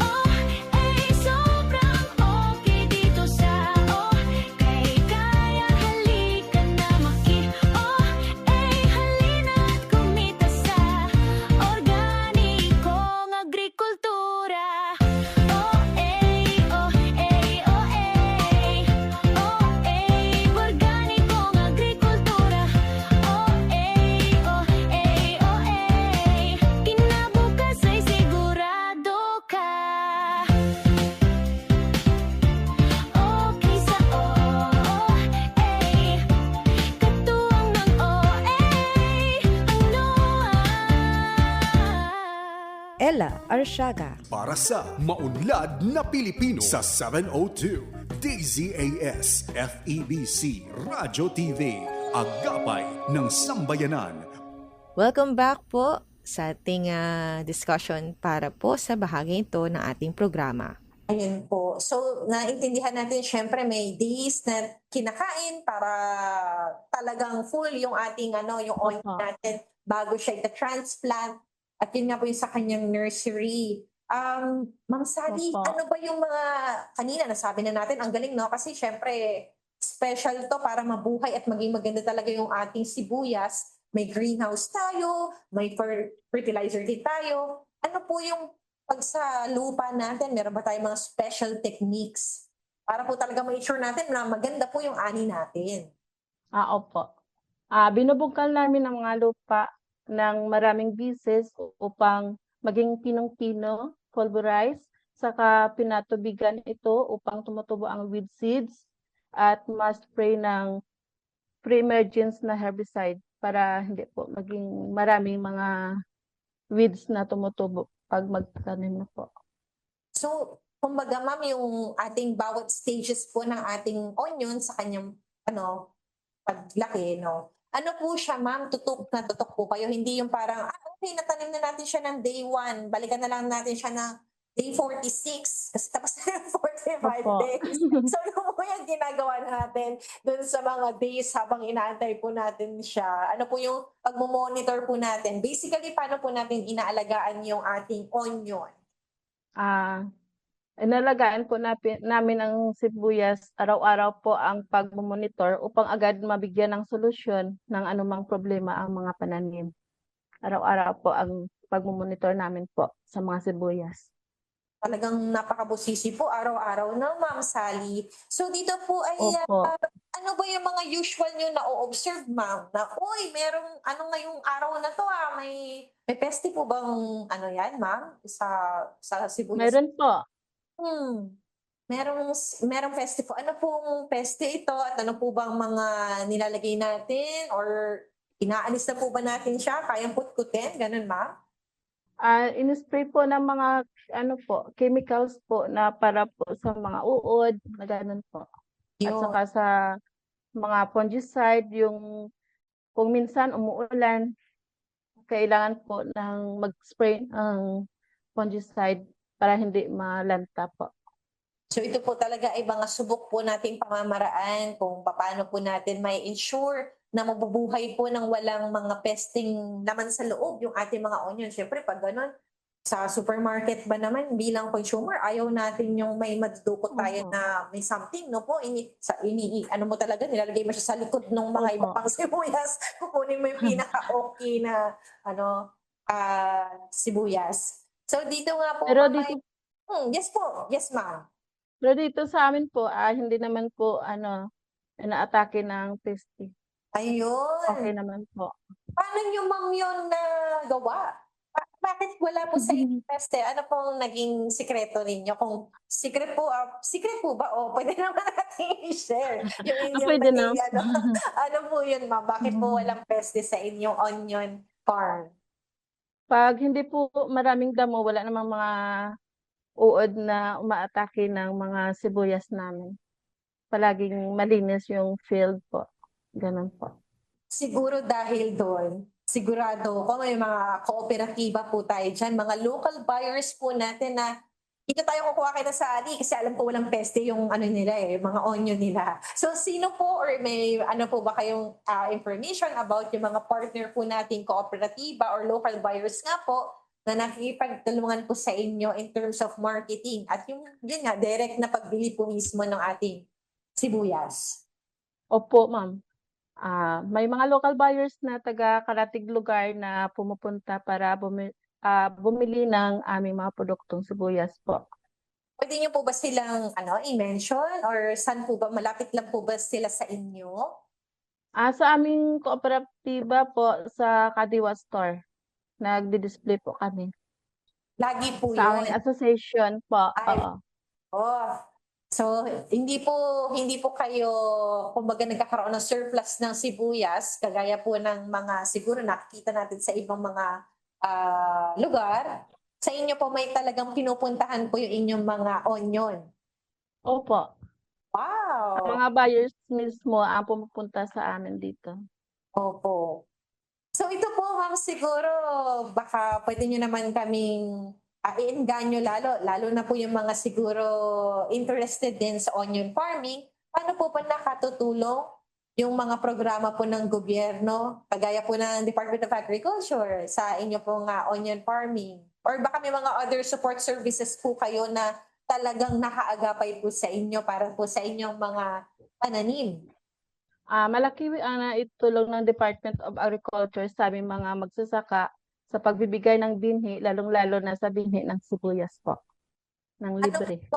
oh, ay sobrang okay dito sa oh, kay kaya halika na maki oh, ay halina't kumita sa organikong agrikultura. Oh, ay, oh, ay, oh, ay, oh, ay, organikong agrikultura. Oh, ay, oh, ay, oh, ay, kinabukas ay sigurado ka. Okay sa oh, ay, katuwang ng oh, ay, ang NOAA. Ella Arsiaga. Para sa Maunlad na Pilipino sa 702 DZAS FEBC Radyo TV, Agapay ng Sambayanan. Welcome back po sa ating discussion para po sa bahagi ito ng ating programa. Ayun po. So, naintindihan natin, syempre may days na kinakain para talagang full yung ating yung oil natin bago siya ita-transplant. At yun nga po yung sa kanyang nursery. Ma'am Sally, ano ba yung mga, kanina nasabi na natin, ang galing, no? Kasi syempre, special to para mabuhay at maging maganda talaga yung ating sibuyas. May greenhouse tayo, may fertilizer din tayo. Ano po yung pag sa lupa natin, meron ba tayong mga special techniques para po talaga ma-ensure natin na maganda po yung ani natin? Opo. Binubungkal namin ang mga lupa ng maraming bisis upang maging pinong-pino, pulverize, saka pinatubigan ito upang tumutubo ang weed seeds at ma-spray ng pre-emergence na herbicide para hindi po maging maraming mga weeds na tumutubo pag magtanim na po. So, kumbaga ma'am, yung ating bawat stages po ng ating onion sa kanyang paglaki, no? Ano po siya, ma'am? Tutok na tutok po kayo. Hindi yung parang, okay, natanim na natin siya ng day 1. Balikan na lang natin siya ng day 46. Kasi tapos na yung 45 days. So, ano po yung ginagawa natin dun sa mga days habang inaantay po natin siya? Ano po yung pagmomonitor po natin? Basically, paano po natin inaalagaan yung ating onion? Inalagaan po namin ang sibuyas. Araw-araw po ang pagmomonitor upang agad mabigyan ng solusyon ng anumang problema ang mga pananim. Araw-araw po ang pagmomonitor namin po sa mga sibuyas. Talagang napakabusisi po araw-araw na, Ma'am Sally. So dito po ay ano ba yung mga usual nyo na o-observe, ma'am? Na, uy, merong ngayong araw na to may peste po bang yan, ma'am? Sa sibuyas? Meron po. Merong peste po. Ano pong peste ito at ano po bang mga nilalagay natin or inaalis na po ba natin siya? Kayang putkutin? Ganun, ma'am? In-spray po ng mga chemicals po na para po sa mga uod, na ganun po. At saka sa mga fungicide, yung kung minsan umuulan, kailangan po ng mag-spray ng fungicide para hindi malanta po. So ito po talaga ay mga subok po nating pamamaraan kung paano po natin may ensure na mabubuhay po ng walang mga pesting naman sa loob yung ating mga onion. Siyempre pag ganun, sa supermarket ba naman bilang consumer, ayaw natin yung may madudukot tayo na may something, no po? Ano mo talaga, nilalagay mo siya sa likod ng mga iba pang sibuyas. Kukunin mo yung pinaka-okay na sibuyas. So dito nga po, Pero dito, yes po, yes ma'am. pero dito sa amin po, hindi naman po inaatake ng peste. Ayun. Okay naman po. Paano nyo ma'am yun nagawa? Bakit wala po sa inyo peste? Ano pong naging sikreto ninyo? Kung secret po ba? O pwede naman natin i-share. Yung inyong Pwede na. ano po yun ma'am? Bakit po walang peste sa inyong onion farm? Pag hindi po maraming damo, wala namang mga uod na umaatake ng mga sibuyas namin. Palaging malinis yung field po. Ganun po. Siguro dahil doon, sigurado ko may mga kooperatiba po tayo dyan, mga local buyers po natin na dito tayo kukuha kita sa ali kasi alam ko walang peste yung nila mga onion nila. So sino po or may po ba kayong information about yung mga partner po nating kooperatiba or local buyers nga po na nakikipagtulungan po sa inyo in terms of marketing at yun nga, direct na pagbili po mismo ng ating sibuyas? Opo, ma'am. May mga local buyers na taga-karatig lugar na pumupunta para bumili ng aming mga produktong sibuyas po. Pwede niyo po ba silang i-mention or saan po ba, malapit lang po ba sila sa inyo? Sa aming kooperatiba po sa Kadiwa Store, nagdi-display po kami. Lagi po Sa yun? aming association po. So, hindi po kayo, kumbaga nagkakaroon ng surplus ng sibuyas, kagaya po ng mga, siguro nakikita natin sa ibang mga lugar. Sa inyo po may talagang pinupuntahan po yung inyong mga onion. Opo. Wow! Ang mga buyers mismo ang pumupunta sa amin dito. Opo. So ito po ma'am, siguro baka pwede nyo naman kaming iengganyo lalo na po yung mga siguro interested din sa onion farming. Paano po ba nakatutulong yung mga programa po ng gobyerno, kagaya po ng Department of Agriculture sa inyo pong onion farming? Or baka may mga other support services po kayo na talagang nakaagapay po sa inyo para po sa inyong mga pananim? Malaki ang naitulong ng Department of Agriculture sa aming mga magsasaka sa pagbibigay ng binhi, lalong-lalo na sa binhi ng sibuyas po. Ng libre.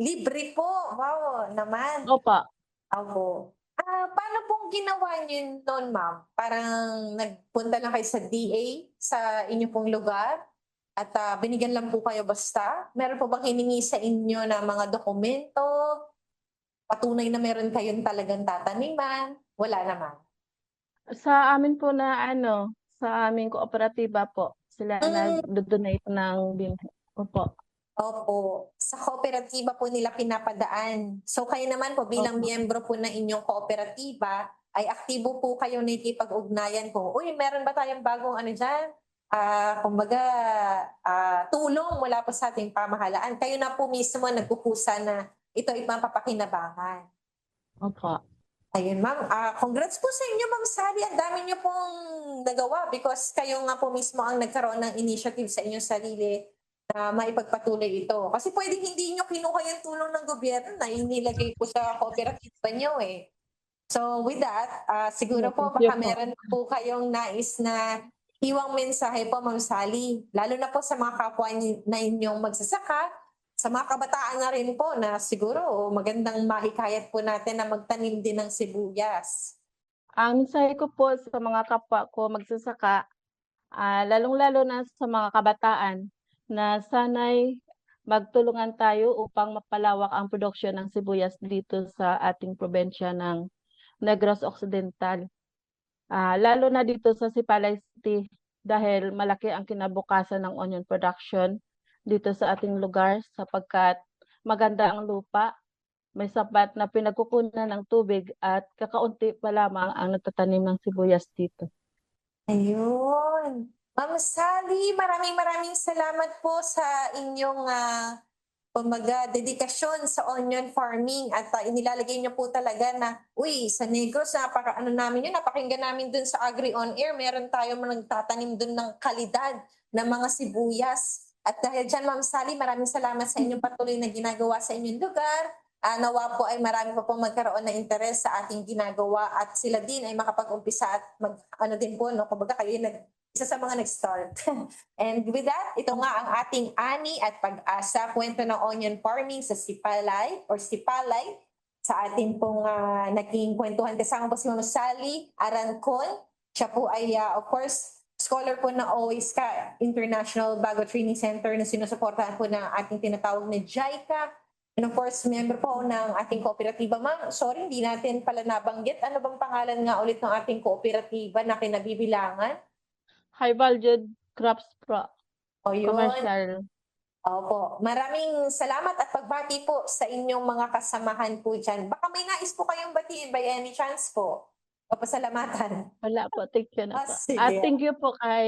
Libre po? Wow, naman. Opo. Opo. Paano pong ginawa niyo noon, ma'am? Parang nagpunta lang kayo sa DA sa inyo pong lugar at binigyan lang po kayo basta? Meron po bang hiningi sa inyo na mga dokumento? Patunay na meron kayong talagang tataniman? Wala naman. Sa amin po na sa aming kooperatiba po, sila nag-donate ng binhi. Opo. Opo. Sa kooperatiba po nila pinapadaan. So kayo naman po bilang miyembro po ng inyong kooperatiba, ay aktibo po kayo nakikipag-ugnayan kung, meron ba tayong bagong dyan? Kumbaga, tulong mula po sa ating pamahalaan. Kayo na po mismo nagkukusa na ito ay mapapakinabangan. Opo. Ayun, ma'am. Congrats po sa inyo, Ma'am Sally. Ang dami niyo pong nagawa because kayo nga po mismo ang nagkaroon ng initiative sa inyong sarili na maipagpatuloy ito. Kasi pwedeng hindi nyo kinuha yung tulong ng gobyerno na inilagay po sa kooperatiba nyo eh. So with that, siguro po baka meron po kayong nais na iwang mensahe po, Ma'am Sally. Lalo na po sa mga kapwa na inyong magsasaka, sa mga kabataan na rin po na siguro magandang mahikayat po natin na magtanim din ng sibuyas. Ang mensahe ko po sa mga kapwa ko magsasaka, lalong-lalo na sa mga kabataan, na sana'y magtulungan tayo upang mapalawak ang produksyon ng sibuyas dito sa ating probensya ng Negros Occidental. Lalo na dito sa Sipalay City dahil malaki ang kinabukasan ng onion production dito sa ating lugar sapagkat maganda ang lupa, may sapat na pinagkukunan ng tubig at kakaunti pa lamang ang nagtatanim ng sibuyas dito. Ayun. Ma'am Sally, maraming salamat po sa inyong dedikasyon sa onion farming at inilalagay niyo po talaga na, sa Negros, napakinggan namin dun sa Agri On Air, meron tayong nagtatanim dun ng kalidad ng mga sibuyas. At dahil dyan, Ma'am Sally, maraming salamat sa inyong patuloy na ginagawa sa inyong lugar. Nawa po ay marami pa pong magkaroon ng interes sa ating ginagawa at sila din ay makapag-umpisa at kumbaga kayo isa sa mga nag-start. And with that, ito nga ang ating ani at pag-asa, kwento ng onion farming sa Sipalay sa ating pong naging kwentuhan. Kasama po si Ma'am Sally Arancon. Siya po ay, of course, scholar po ng OISCA International Bago Training Center na sinusuportahan po ng ating tinatawag na JICA. And of course, member po ng ating kooperatiba. Ma'am, sorry, hindi natin pala nabanggit. Ano bang pangalan nga ulit ng ating kooperatiba na kinabibilangan? High Valued Crops Pro. O yun. Commercial. Opo. Maraming salamat at pagbati po sa inyong mga kasamahan po dyan. Baka may nais po kayong batiin by any chance po. Papasalamatan. Wala po. Thank you na po. Sige. At thank you po kay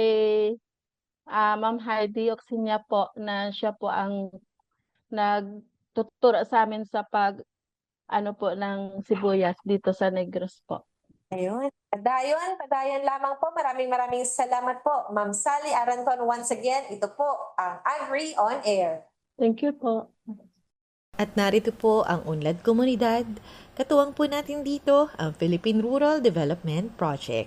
Ma'am Heidi Oxinia po na siya po ang nagtuturo sa amin sa ng sibuyas dito sa Negros po. Ayun. Padayon lamang po. Maraming salamat po. Ma'am Sally Arancon, once again, ito po ang Agri On Air. Thank you po. At narito po ang Unlad Komunidad. Katuwang po natin dito ang Philippine Rural Development Project.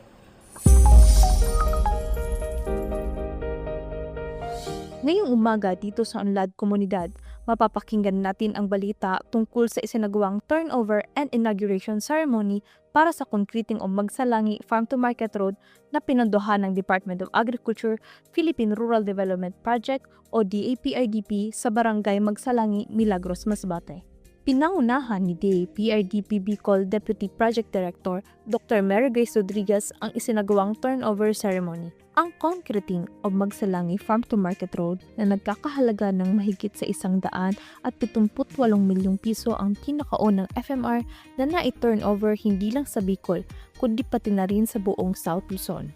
Ngayong umaga dito sa Unlad Komunidad, mapapakinggan natin ang balita tungkol sa isinagawang turnover and inauguration ceremony para sa Concreting o Magsalangi Farm to Market Road na pinondohan ng Department of Agriculture, Philippine Rural Development Project o DAPRDP sa Barangay Magsalangi, Milagros, Masbate. Pinangunahan ni DAPRDP Bicol Deputy Project Director Dr. Mary Grace Rodriguez ang isinagawang turnover ceremony. Ang Concreting o Magsalangi Farm to Market Road na nagkakahalaga ng mahigit sa 178 milyong piso ang kinakaon ng FMR na nai-turnover hindi lang sa Bicol, kundi pati na rin sa buong South Luzon.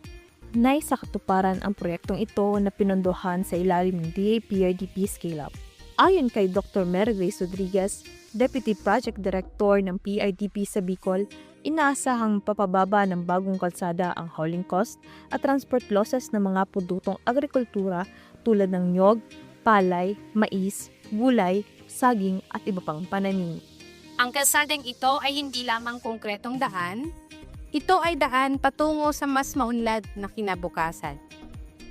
Naisa katuparan ang proyektong ito na pinondohan sa ilalim ng DAPRDP Scale Up. Ayon kay Dr. Mary Grace Rodriguez, Deputy Project Director ng PRDP sa Bicol, inaasahang papababa ng bagong kalsada ang hauling cost at transport losses ng mga produktong agrikultura tulad ng nyog, palay, mais, gulay, saging at iba pang pananim. Ang kalsadang ito ay hindi lamang konkretong daan, ito ay daan patungo sa mas maunlad na kinabukasan.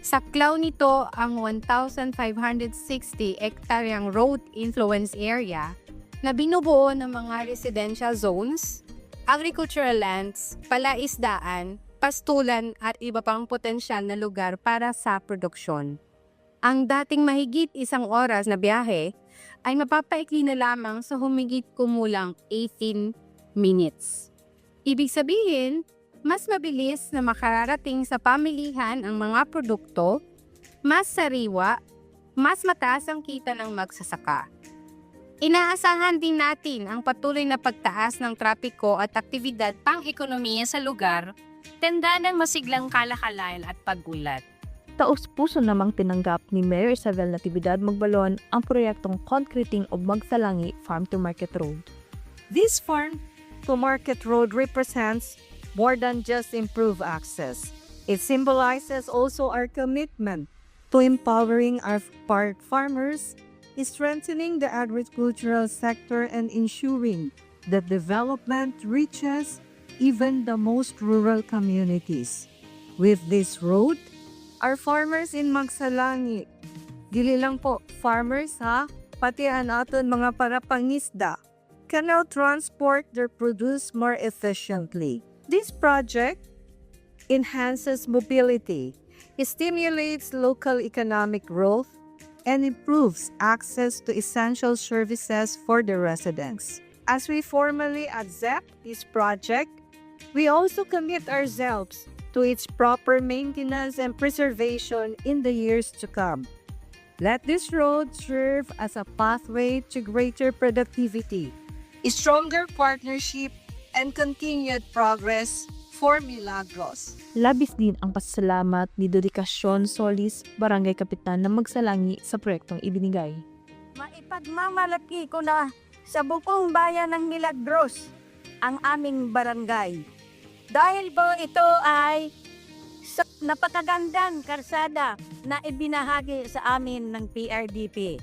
Saklaw nito ang 1,560 hektaryang road influence area na binubuo ng mga residential zones, agricultural lands, palaisdaan, pastulan at iba pang potensyal na lugar para sa produksyon. Ang dating mahigit 1 oras na biyahe ay mapapaikli na lamang sa humigit kumulang 18 minutes. Ibig sabihin, mas mabilis na makararating sa pamilihan ang mga produkto, mas sariwa, mas mataas ang kita ng magsasaka. Inaasahan din natin ang patuloy na pagtaas ng trapiko at aktibidad pang-ekonomiya sa lugar, tanda ng masiglang kalakalan at paggulat. Taos-puso namang tinanggap ni Mayor Isabel Natividad Magbalon ang proyektong Concreting o Magsalangi Farm to Market Road. This farm to market road represents more than just improved access. It symbolizes also our commitment to empowering our farmers, strengthening the agricultural sector, and ensuring that development reaches even the most rural communities. With this road, our farmers in Magsalangi, dili lang po farmers ha, pati ang aton mga parapangisda, can now transport their produce more efficiently. This project enhances mobility, stimulates local economic growth, and improves access to essential services for the residents. As we formally accept this project, we also commit ourselves to its proper maintenance and preservation in the years to come. Let this road serve as a pathway to greater productivity, stronger partnership, and continued progress for Milagros. Labis din ang pasasalamat ni Dedikasyon Solis, Barangay Kapitan na magsalangi sa proyektong ibinigay. Maipagmamalaki ko na sa buong bayan ng Milagros ang aming barangay. Dahil po ito ay napakagandang karsada na ibinahagi sa amin ng PRDP.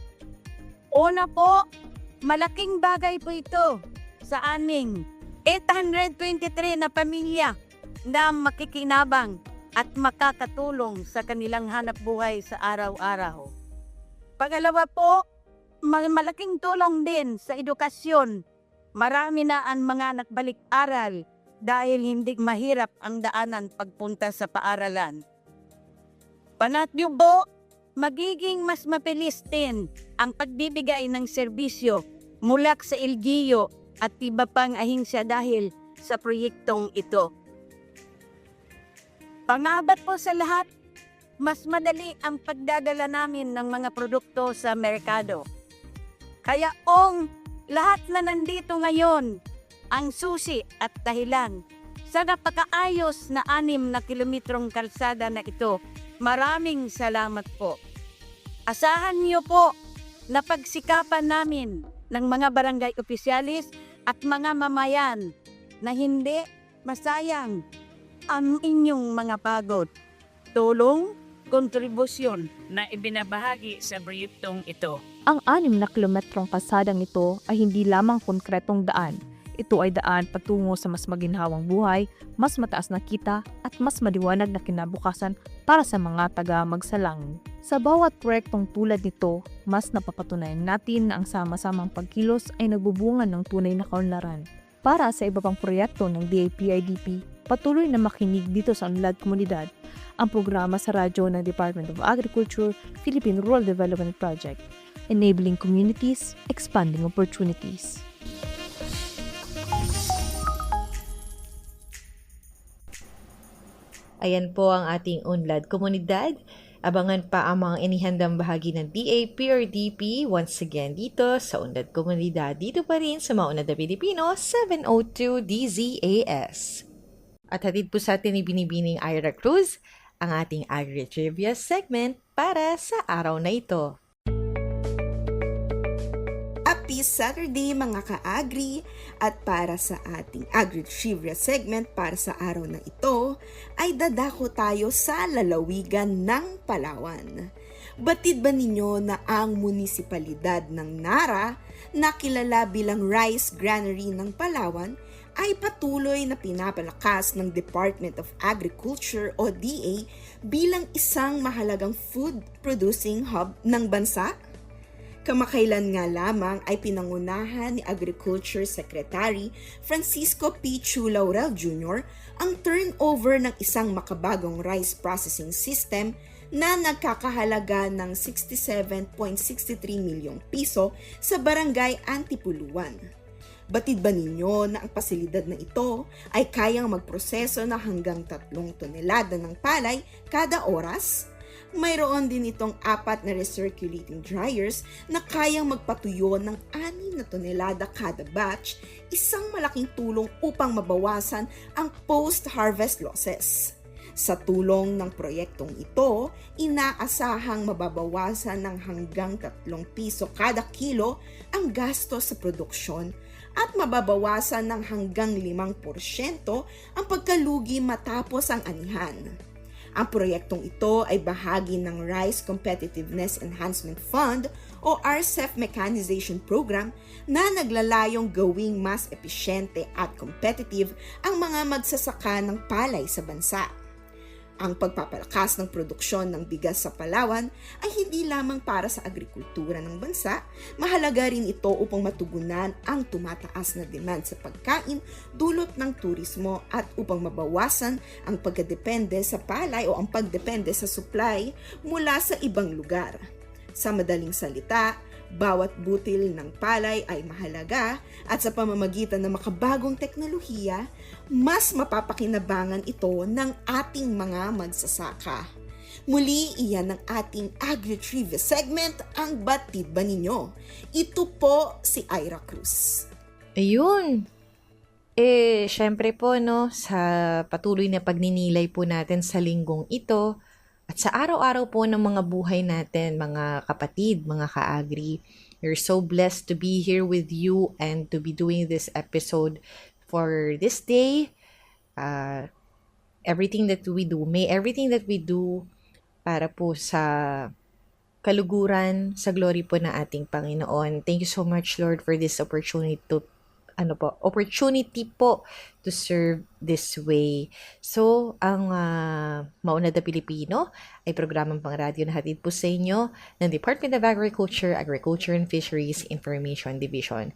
Una po, malaking bagay po ito sa aming 823 na pamilya na makikinabang at makakatulong sa kanilang hanap buhay sa araw-araw. Pangalawa po, malaking tulong din sa edukasyon. Marami na ang mga nakbalik-aral dahil hindi mahirap ang daanan pagpunta sa paaralan. Pangatlo po, magiging mas mabilis din ang pagbibigay ng serbisyo mula sa LGU at iba pang ahinsya dahil sa proyektong ito. Pangabat po sa lahat, mas madali ang pagdadala namin ng mga produkto sa merkado. Kaya lahat na nandito ngayon, ang susi at dahilan sa napakaayos na 6 na kilometrong kalsada na ito, maraming salamat po. Asahan niyo po na pagsikapan namin ng mga barangay opisyalis at mga mamayan na hindi masayang ang inyong mga pagod, tulong, kontribusyon na ibinabahagi sa proyektong ito. Ang 6 na kilometrong kalsadang ito ay hindi lamang konkretong daan. Ito ay daan patungo sa mas maginhawang buhay, mas mataas na kita at mas maliwanag na kinabukasan para sa mga taga-magsalangin. Sa bawat proyektong tulad nito, mas napapatunayan natin na ang sama-samang pagkilos ay nagbubunga ng tunay na kaunlaran. Para sa iba pang proyekto ng DAPIDP, patuloy na makinig dito sa Unlad Komunidad, ang programa sa radyo ng Department of Agriculture, Philippine Rural Development Project, enabling communities, expanding opportunities. Ayan po ang ating Unlad Komunidad. Abangan pa ang mga inihandang bahagi ng DAPRDP once again dito sa Unlad Komunidad. Dito pa rin sa Maunlad na Pilipino, 702 DZAS. At hatid po sa atin ni Binibining Ira Cruz ang ating Agri-Trivia segment para sa araw na ito. Happy Saturday mga ka-agri, at para sa ating Agri-Trivia segment para sa araw na ito ay dadako tayo sa lalawigan ng Palawan. Batid ba ninyo na ang munisipalidad ng Nara, na kilala bilang Rice Granary ng Palawan, ay patuloy na pinapalakas ng Department of Agriculture o DA bilang isang mahalagang food producing hub ng bansa? Kamakailan nga lamang ay pinangunahan ni Agriculture Secretary Francisco P. Chu Laurel Jr. ang turnover ng isang makabagong rice processing system na nagkakahalaga ng 67.63 milyong piso sa Barangay Antipuluan. Batid ba ninyo na ang pasilidad na ito ay kayang magproseso na hanggang 3 tonelada ng palay kada oras? Mayroon din itong 4 na recirculating dryers na kayang magpatuyo ng 6 na tonelada kada batch, isang malaking tulong upang mabawasan ang post-harvest losses. Sa tulong ng proyektong ito, inaasahang mababawasan ng hanggang 3 piso kada kilo ang gasto sa produksyon at mababawasan ng hanggang 5% ang pagkalugi matapos ang anihan. Ang proyektong ito ay bahagi ng Rice Competitiveness Enhancement Fund o RCEF Mechanization Program na naglalayong gawing mas episyente at competitive ang mga magsasaka ng palay sa bansa. Ang pagpapalakas ng produksyon ng bigas sa Palawan ay hindi lamang para sa agrikultura ng bansa, mahalaga rin ito upang matugunan ang tumataas na demand sa pagkain dulot ng turismo at upang mabawasan ang pagdedepende sa palay o ang pagdepende sa supply mula sa ibang lugar. Sa madaling salita, bawat butil ng palay ay mahalaga at sa pamamagitan ng makabagong teknolohiya, mas mapapakinabangan ito ng ating mga magsasaka. Muli, iyan ang ating Agri-Trivia segment, ang Batid Ba Ninyo? Ito po si Ira Cruz. Ayun. Syempre po, no, sa patuloy na pagninilay po natin sa linggong ito at sa araw-araw po ng mga buhay natin, mga kapatid, mga ka-agri. We're so blessed to be here with you and to be doing this episode for this day. Everything that we do, may everything that we do para po sa kaluguran, sa glory po ng ating Panginoon. Thank you so much, Lord, for this opportunity to serve this way. So, ang Maunlad na Pilipino ay programang pangradyo na hatid po sa inyo ng Department of Agriculture, Agriculture and Fisheries Information Division.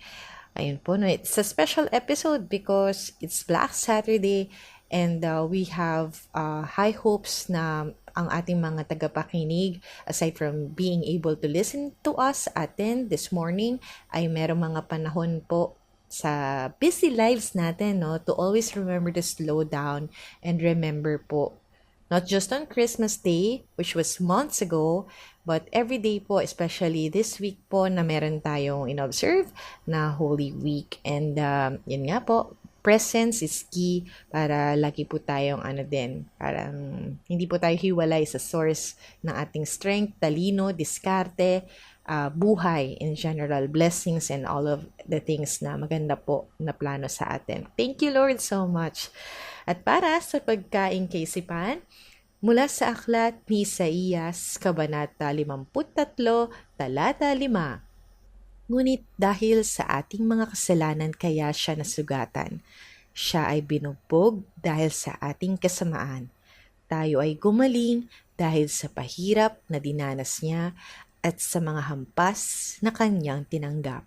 Ayun po, no, it's a special episode because it's Black Saturday and we have high hopes na ang ating mga tagapakinig, aside from being able to listen to us, attend this morning, ay merong mga panahon po sa busy lives natin, no, to always remember to slow down and remember po, not just on Christmas Day, which was months ago, but every day po, especially this week po na meron tayong in-observe na Holy Week. And yun nga po, presence is key para lagi po tayong parang hindi po tayo hiwalay sa source ng ating strength, talino, diskarte, buhay in general, blessings and all of the things na maganda po na plano sa atin. Thank you, Lord, so much. At para sa pagkaing kaisipan, mula sa aklat ni Isaías, Kabanata 53, Talata 5. Ngunit dahil sa ating mga kasalanan kaya siya nasugatan. Siya ay binugbog dahil sa ating kasamaan. Tayo ay gumaling dahil sa pahirap na dinanas niya at sa mga hampas na kanyang tinanggap.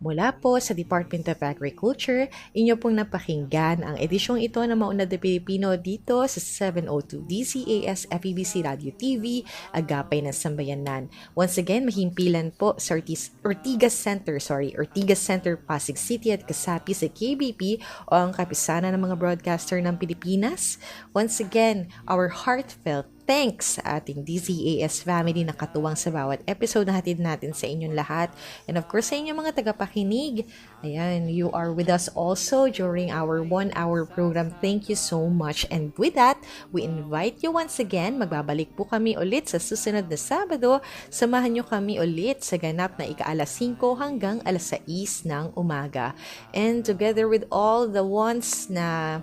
Mula po sa Department of Agriculture, inyo pong napakinggan ang edisyong ito ng Maunlad na Pilipino dito sa 702 DZAS FEBC Radio TV, Agapay ng Sambayanan. Once again, mahimpilan po sa Ortigas Center, Pasig City at kasapi sa KBP o ang kapisanan ng mga broadcaster ng Pilipinas. Once again, our heartfelt thanks sa ating DZAS family na katuwang sa bawat episode na hatid natin sa inyong lahat. And of course, sa inyong mga tagapakinig, ayan, you are with us also during our 1-hour program. Thank you so much. And with that, we invite you once again. Magbabalik po kami ulit sa susunod na Sabado. Samahan nyo kami ulit sa ganap na ika-5 hanggang 6 ng umaga. And together with all the ones na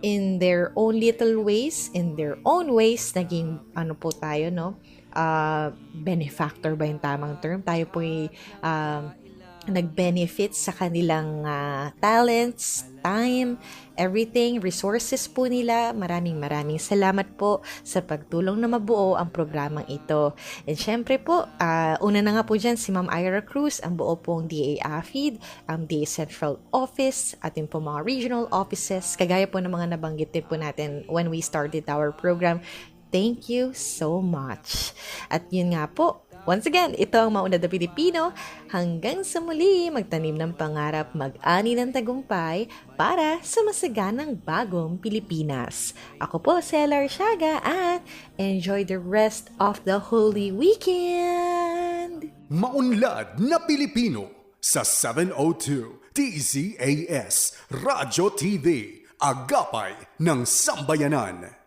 in their own little ways, naging po tayo, no? Benefactor ba yung tamang term? Tayo po nag-benefit sa kanilang talents, time, everything, resources po nila. Maraming salamat po sa pagtulong na mabuo ang programang ito. And syempre po, una na nga po dyan si Ma'am Ira Cruz, ang buo pong DA AFID, ang DA Central Office, ating po mga regional offices, kagaya po ng mga nabanggit din po natin when we started our program. Thank you so much. At yun nga po, once again, ito ang Maunlad na Pilipino. Hanggang sa muli, magtanim ng pangarap, mag-ani ng tagumpay para sa masaganang bagong Pilipinas. Ako po si Ella Arsiaga at enjoy the rest of the Holy Weekend! Maunlad na Pilipino sa 702 DZAS Radyo TV, Agapay ng Sambayanan.